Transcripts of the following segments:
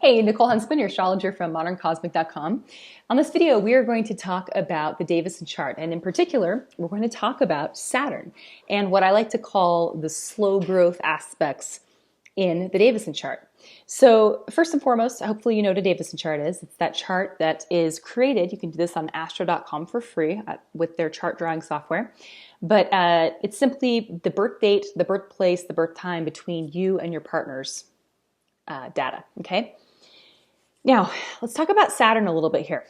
Hey, Nichole Huntsman, your astrologer from moderncosmic.com. On this video, we are going to talk about the Davison Chart, and in particular, we're going to talk about Saturn and what I like to call the slow growth aspects in the Davison Chart. So first and foremost, hopefully you know what a Davison Chart is. It's that chart that is created. You can do this on astro.com for free with their chart drawing software. But it's simply the birth date, the birthplace, the birth time between you and your partner's data, okay? Now, let's talk about Saturn a little bit here.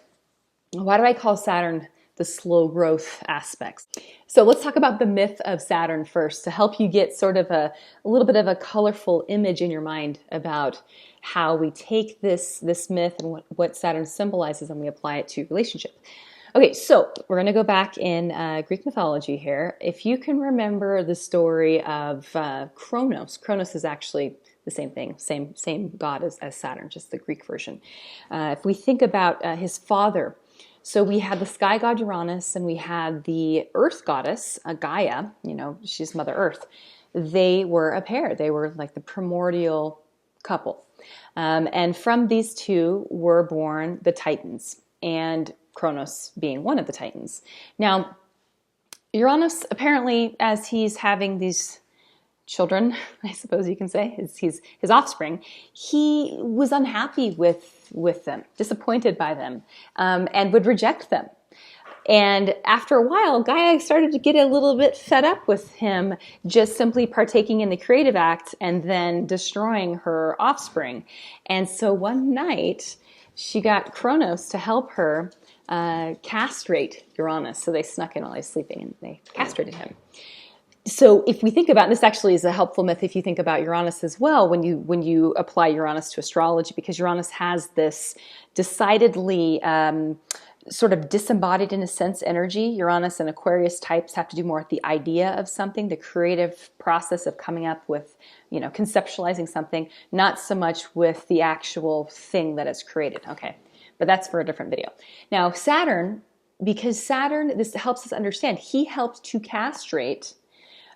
Why do I call Saturn the slow growth aspects? So let's talk about the myth of Saturn first to help you get sort of a little bit of a colorful image in your mind about how we take this myth and what Saturn symbolizes and we apply it to relationship. Okay, so we're going to go back in Greek mythology here. If you can remember the story of Kronos. Kronos is actually the same thing, same god as Saturn, just the Greek version. If we think about his father, so we had the sky god Uranus and we had the earth goddess, Gaia, she's Mother Earth. They were a pair. They were like the primordial couple. And from these two were born the Titans, and Kronos being one of the Titans. Now, Uranus, apparently, as he's having these children, I suppose you can say, his offspring, he was unhappy with them, disappointed by them, and would reject them. And after a while, Gaia started to get a little bit fed up with him just simply partaking in the creative act and then destroying her offspring. And so one night, she got Kronos to help her castrate Uranus. So they snuck in while he was sleeping and they castrated him. So if we think about, and this actually is a helpful myth if you think about Uranus as well, when you apply Uranus to astrology, because Uranus has this decidedly sort of disembodied in a sense energy. Uranus and Aquarius types have to do more with the idea of something, the creative process of coming up with, conceptualizing something, not so much with the actual thing that is created. Okay, but that's for a different video. Now Saturn, because Saturn, this helps us understand, he helped to castrate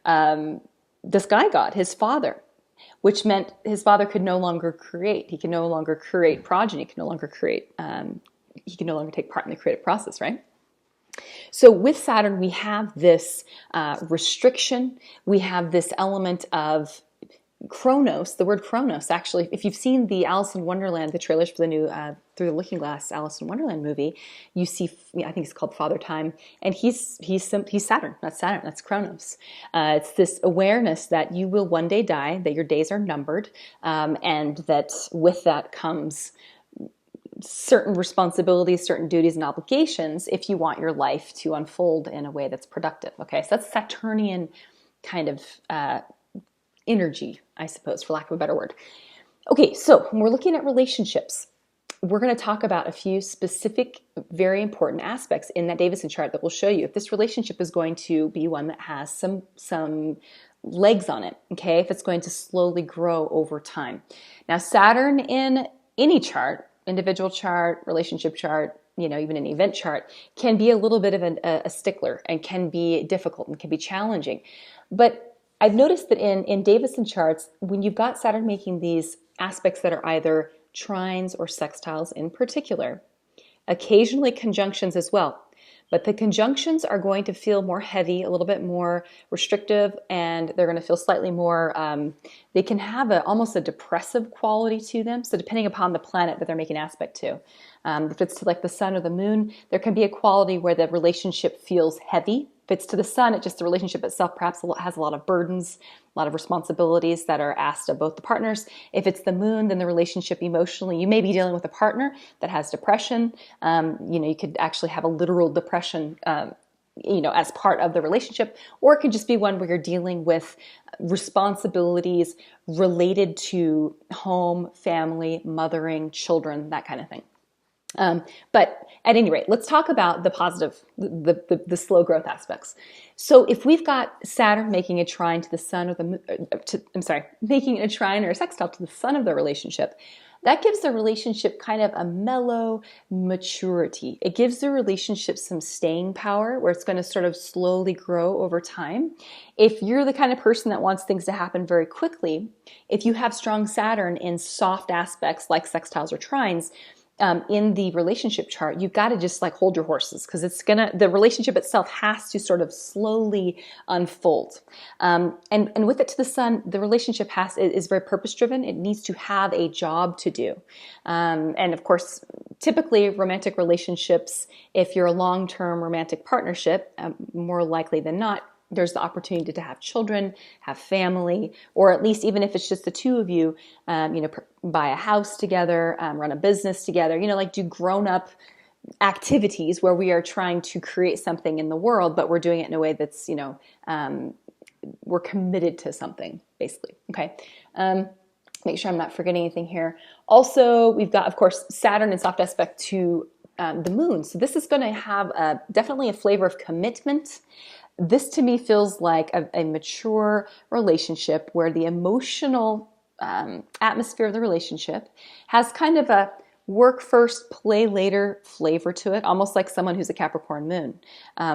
the sky god, his father, which meant his father could no longer create. He could no longer create progeny. He could no longer create. He can no longer take part in the creative process, right? So with Saturn, we have this restriction. We have this element of Kronos. The word Kronos, actually, if you've seen the Alice in Wonderland, the trailers for the new Through the Looking Glass Alice in Wonderland movie, you see, I think it's called Father Time, and he's Saturn. That's Saturn. That's Kronos. It's this awareness that you will one day die, that your days are numbered, and that with that comes certain responsibilities, certain duties and obligations if you want your life to unfold in a way that's productive. Okay, so that's Saturnian kind of energy, I suppose, for lack of a better word. Okay, so when we're looking at relationships, we're going to talk about a few specific, very important aspects in that Davison chart that will show you if this relationship is going to be one that has some legs on it, okay, if it's going to slowly grow over time. Now, Saturn in any chart, individual chart, relationship chart, even an event chart, can be a little bit of a stickler and can be difficult and can be challenging. But I've noticed that in Davison charts, when you've got Saturn making these aspects that are either trines or sextiles in particular, occasionally conjunctions as well. But the conjunctions are going to feel more heavy, a little bit more restrictive, and they're going to feel slightly more, they can have almost a depressive quality to them. So depending upon the planet that they're making aspect to. If it's to like the sun or the moon, there can be a quality where the relationship feels heavy. If it's to the sun, the relationship itself perhaps has a lot of burdens, a lot of responsibilities that are asked of both the partners. If it's the moon, then the relationship emotionally, you may be dealing with a partner that has depression. You could actually have a literal depression, as part of the relationship, or it could just be one where you're dealing with responsibilities related to home, family, mothering, children, that kind of thing. But at any rate, let's talk about the positive, the slow growth aspects. So if we've got Saturn making a trine to the sun or making a trine or a sextile to the sun of the relationship, that gives the relationship kind of a mellow maturity. It gives the relationship some staying power where it's going to sort of slowly grow over time. If you're the kind of person that wants things to happen very quickly, if you have strong Saturn in soft aspects like sextiles or trines, in the relationship chart, you've got to just like hold your horses, because the relationship itself has to sort of slowly unfold. And with it to the sun, the relationship is very purpose driven. It needs to have a job to do. And of course, typically romantic relationships, if you're a long-term romantic partnership, more likely than not, there's the opportunity to have children, have family, or at least even if it's just the two of you, buy a house together, run a business together, like do grown-up activities where we are trying to create something in the world, but we're doing it in a way that's, we're committed to something, basically. Okay. Make sure I'm not forgetting anything here. Also, we've got, of course, Saturn in soft aspect to the moon. So this is going to have definitely a flavor of commitment. This to me feels like a mature relationship where the emotional atmosphere of the relationship has kind of a work first, play later flavor to it, almost like someone who's a Capricorn moon.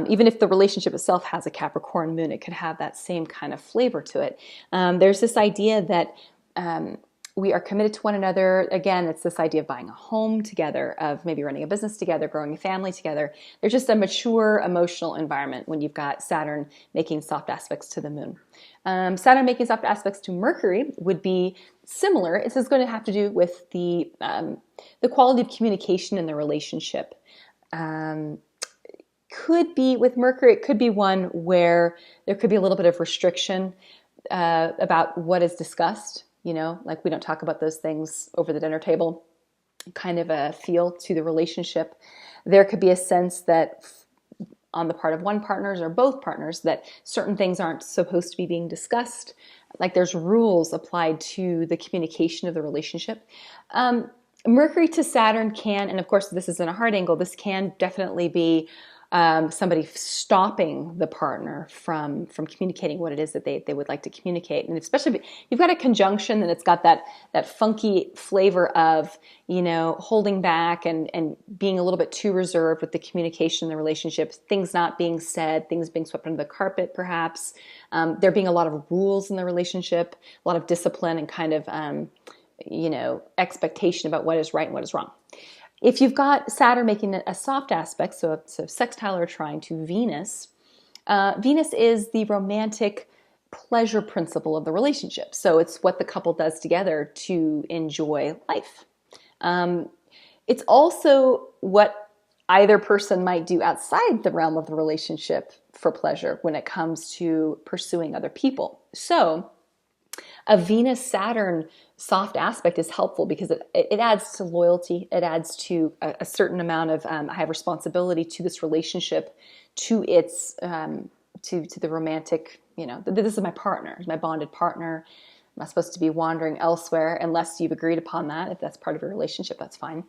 Even if the relationship itself has a Capricorn moon, it could have that same kind of flavor to it. There's this idea that we are committed to one another. Again, it's this idea of buying a home together, of maybe running a business together, growing a family together. There's just a mature emotional environment when you've got Saturn making soft aspects to the moon. Saturn making soft aspects to Mercury would be similar. This is going to have to do with the quality of communication in the relationship. Could be with Mercury, it could be one where there could be a little bit of restriction about what is discussed. Like we don't talk about those things over the dinner table, kind of a feel to the relationship. There could be a sense that on the part of one partner or both partners that certain things aren't supposed to be being discussed. Like there's rules applied to the communication of the relationship. Mercury to Saturn can, and of course this is in a hard angle, this can definitely be somebody stopping the partner from communicating what it is that they would like to communicate. And especially if you've got a conjunction and it's got that funky flavor of, holding back and being a little bit too reserved with the communication in the relationship, things not being said, things being swept under the carpet perhaps, there being a lot of rules in the relationship, a lot of discipline and kind of, expectation about what is right and what is wrong. If you've got Saturn making a soft aspect, so sextile or trine to Venus, Venus is the romantic pleasure principle of the relationship. So it's what the couple does together to enjoy life. It's also what either person might do outside the realm of the relationship for pleasure when it comes to pursuing other people. So a Venus-Saturn soft aspect is helpful because it adds to loyalty. It adds to a certain amount of I have responsibility to this relationship, to its to the romantic. This is my partner, my bonded partner. I'm not supposed to be wandering elsewhere unless you've agreed upon that. If that's part of your relationship, that's fine.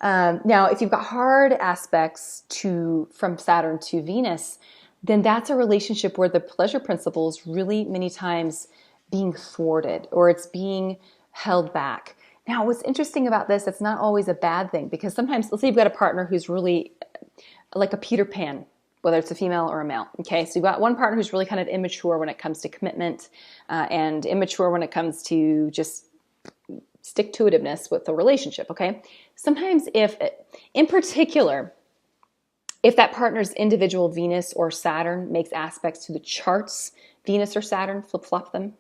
Now, if you've got hard aspects from Saturn to Venus, then that's a relationship where the pleasure principle is really many times being thwarted or it's being held back. Now, what's interesting about this, it's not always a bad thing because sometimes, let's say you've got a partner who's really like a Peter Pan, whether it's a female or a male. Okay, so you've got one partner who's really kind of immature when it comes to commitment and immature when it comes to just stick-to-itiveness with the relationship. Okay, sometimes in particular, if that partner's individual Venus or Saturn makes aspects to the charts, Venus or Saturn, flip-flop them,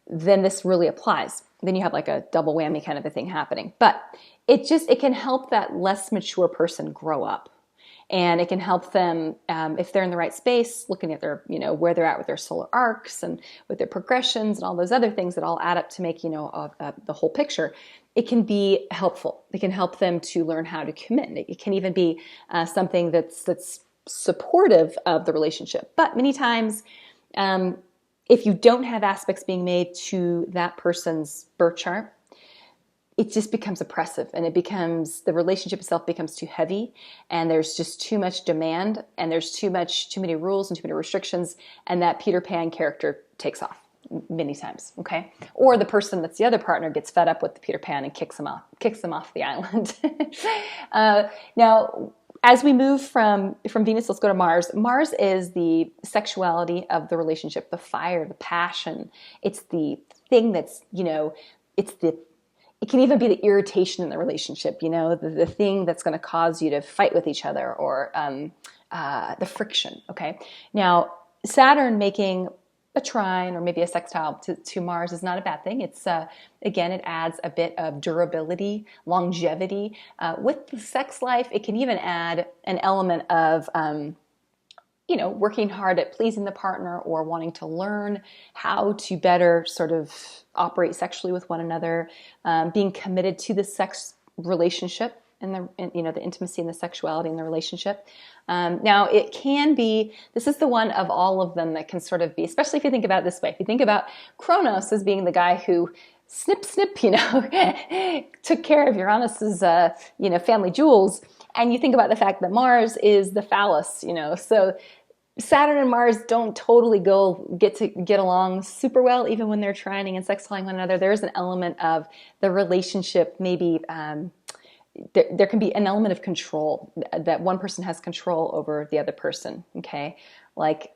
then this really applies. Then you have like a double whammy kind of a thing happening. But it can help that less mature person grow up. And it can help them, if they're in the right space, looking at their, where they're at with their solar arcs and with their progressions and all those other things that all add up to make, the whole picture. It can be helpful. It can help them to learn how to commit. It can even be something that's supportive of the relationship. But many times, if you don't have aspects being made to that person's birth chart, it just becomes oppressive and the relationship itself becomes too heavy and there's just too much demand and there's too many rules and too many restrictions and that Peter Pan character takes off. many times, okay? Or the person that's the other partner gets fed up with the Peter Pan and kicks them off the island. Now, as we move from Venus, let's go to Mars. Mars is the sexuality of the relationship, the fire, the passion. It's the thing that's, it can even be the irritation in the relationship, the thing that's going to cause you to fight with each other, or the friction, okay? Now, Saturn making a trine or maybe a sextile to Mars is not a bad thing. It's, again, it adds a bit of durability, longevity. With the sex life, it can even add an element of, working hard at pleasing the partner, or wanting to learn how to better sort of operate sexually with one another, being committed to the sex relationship and the intimacy and the sexuality in the relationship. Now, it can be, this is the one of all of them that can sort of be, especially if you think about it this way, if you think about Kronos as being the guy who snip, took care of Uranus's, family jewels, and you think about the fact that Mars is the phallus, so Saturn and Mars don't totally get along super well, even when they're trining and sextiling one another. There's an element of the relationship, maybe there can be an element of control, that one person has control over the other person, okay? Like,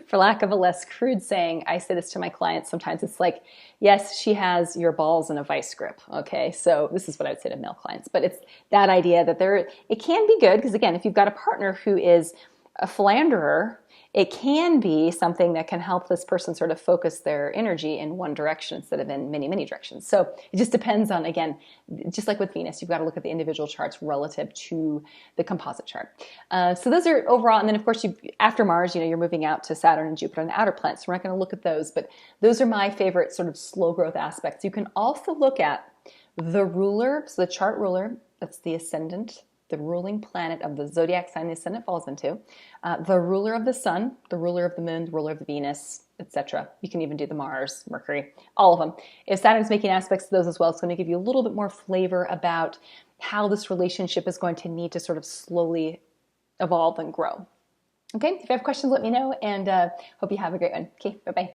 for lack of a less crude saying, I say this to my clients sometimes, it's like, yes, she has your balls in a vice grip, okay? So this is what I would say to male clients, but it's that idea that it can be good, because again, if you've got a partner who is a philanderer, it can be something that can help this person sort of focus their energy in one direction instead of in many, many directions. So it just depends on, again, just like with Venus, you've got to look at the individual charts relative to the composite chart. So those are overall, and then of course, after Mars, you're moving out to Saturn and Jupiter and the outer planets. So we're not going to look at those, but those are my favorite sort of slow growth aspects. You can also look at the ruler, so the chart ruler, that's the ascendant, the ruling planet of the zodiac sign the ascendant falls into, the ruler of the sun, the ruler of the moon, the ruler of the Venus, etc. You can even do the Mars, Mercury, all of them. If Saturn's making aspects to those as well, it's going to give you a little bit more flavor about how this relationship is going to need to sort of slowly evolve and grow. Okay, if you have questions, let me know, and hope you have a great one. Okay, bye-bye.